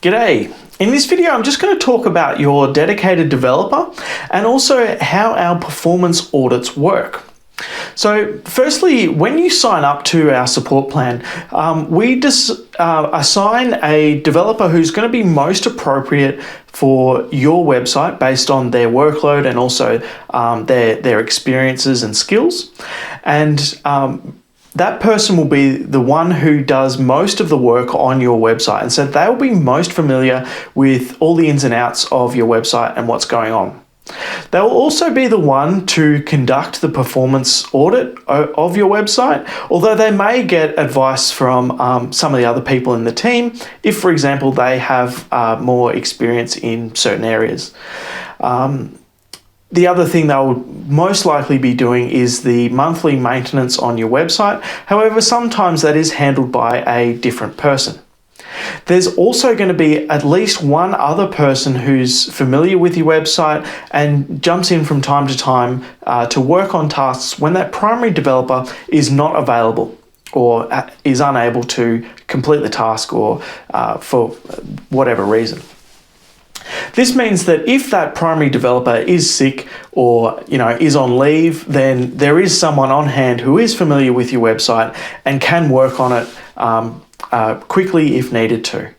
G'day. In this video, I'm just going to talk about your dedicated developer and also how our performance audits work. So firstly, when you sign up to our support plan, we just assign a developer who's going to be most appropriate for your website based on their workload and also their experiences and skills. And that person will be the one who does most of the work on your website. And so they'll be most familiar with all the ins and outs of your website and what's going on. They'll also be the one to conduct the performance audit of your website, although they may get advice from some of the other people in the team if, for example, they have more experience in certain areas. The other thing they'll most likely be doing is the monthly maintenance on your website. However, sometimes that is handled by a different person. There's also going to be at least one other person who's familiar with your website and jumps in from time to time to work on tasks when that primary developer is not available or is unable to complete the task or for whatever reason. This means that if that primary developer is sick or is on leave, then there is someone on hand who is familiar with your website and can work on it quickly if needed to.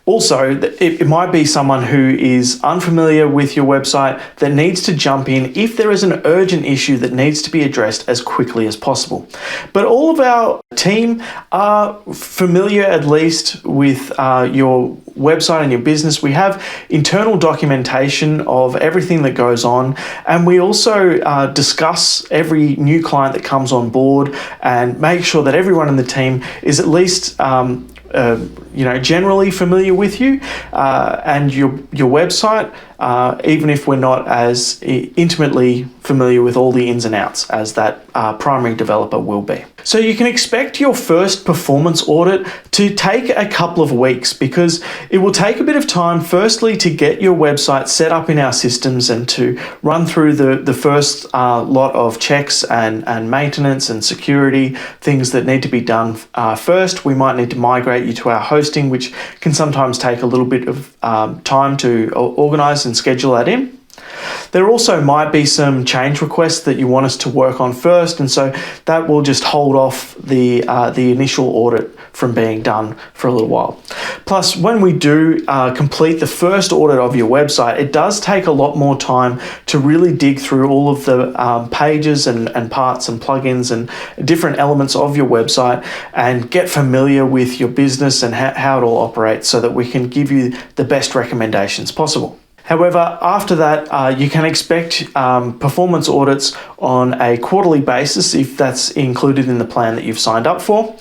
Also, it might be someone who is unfamiliar with your website that needs to jump in if there is an urgent issue that needs to be addressed as quickly as possible. But all of our team are familiar at least with your website and your business. We have internal documentation of everything that goes on, and we also discuss every new client that comes on board and make sure that everyone in the team is at least generally familiar with you and your website, even if we're not as intimately familiar with all the ins and outs as that primary developer will be. So you can expect your first performance audit to take a couple of weeks because it will take a bit of time, firstly, to get your website set up in our systems and to run through the first lot of checks and maintenance and security, things that need to be done first. We might need to migrate you to our hosting, which can sometimes take a little bit of time to organize and schedule that in. There also might be some change requests that you want us to work on first, and so that will just hold off the initial audit from being done for a little while. Plus, when we do complete the first audit of your website, it does take a lot more time to really dig through all of the pages and parts and plugins and different elements of your website and get familiar with your business and how it all operates so that we can give you the best recommendations possible. However, after that, you can expect performance audits on a quarterly basis if that's included in the plan that you've signed up for.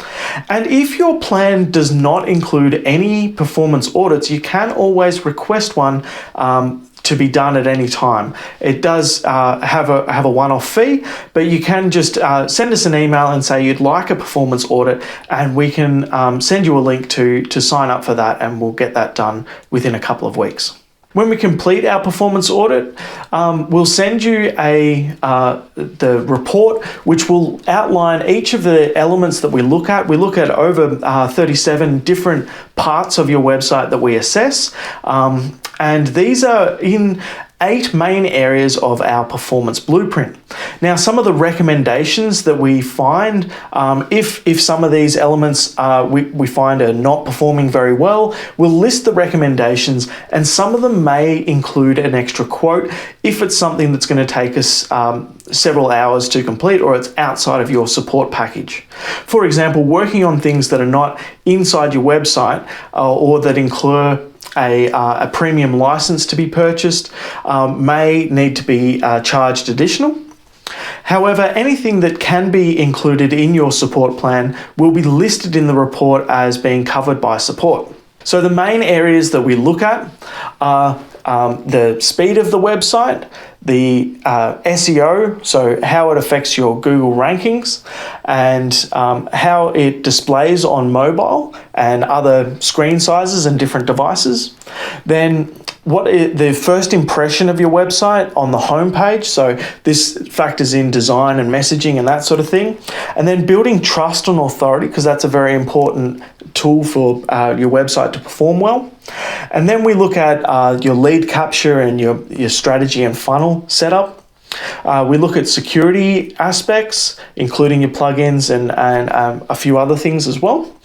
And if your plan does not include any performance audits, you can always request one to be done at any time. It does have a one-off fee, but you can just send us an email and say you'd like a performance audit, and we can send you a link to sign up for that, and we'll get that done within a couple of weeks. When we complete our performance audit, we'll send you the report, which will outline each of the elements that we look at. We look at over 37 different parts of your website that we assess, and these are in 8 main areas of our performance blueprint. Now, some of the recommendations that we find, if some of these elements we find are not performing very well, we'll list the recommendations, and some of them may include an extra quote if it's something that's going to take us several hours to complete or it's outside of your support package. For example, working on things that are not inside your website or that incur a premium license to be purchased may need to be charged additional. However, anything that can be included in your support plan will be listed in the report as being covered by support. So the main areas that we look at are the speed of the website, the SEO, so how it affects your Google rankings, and how it displays on mobile and other screen sizes and different devices. Then what is the first impression of your website on the homepage, so this factors in design and messaging and that sort of thing. And then building trust and authority, because that's a very important tool for your website to perform well. And then we look at your lead capture and your strategy and funnel setup. We look at security aspects, including your plugins and a few other things as well.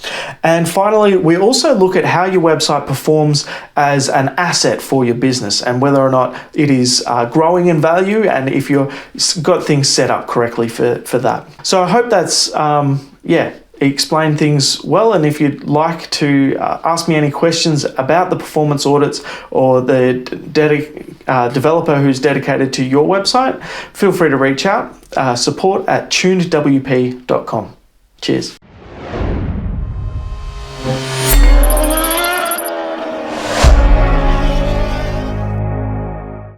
And finally, we also look at how your website performs as an asset for your business and whether or not it is growing in value and if you've got things set up correctly for that. So I hope that's, explain things well, and if you'd like to ask me any questions about the performance audits or the developer who's dedicated to your website, feel free to reach out, support@tunedwp.com. Cheers.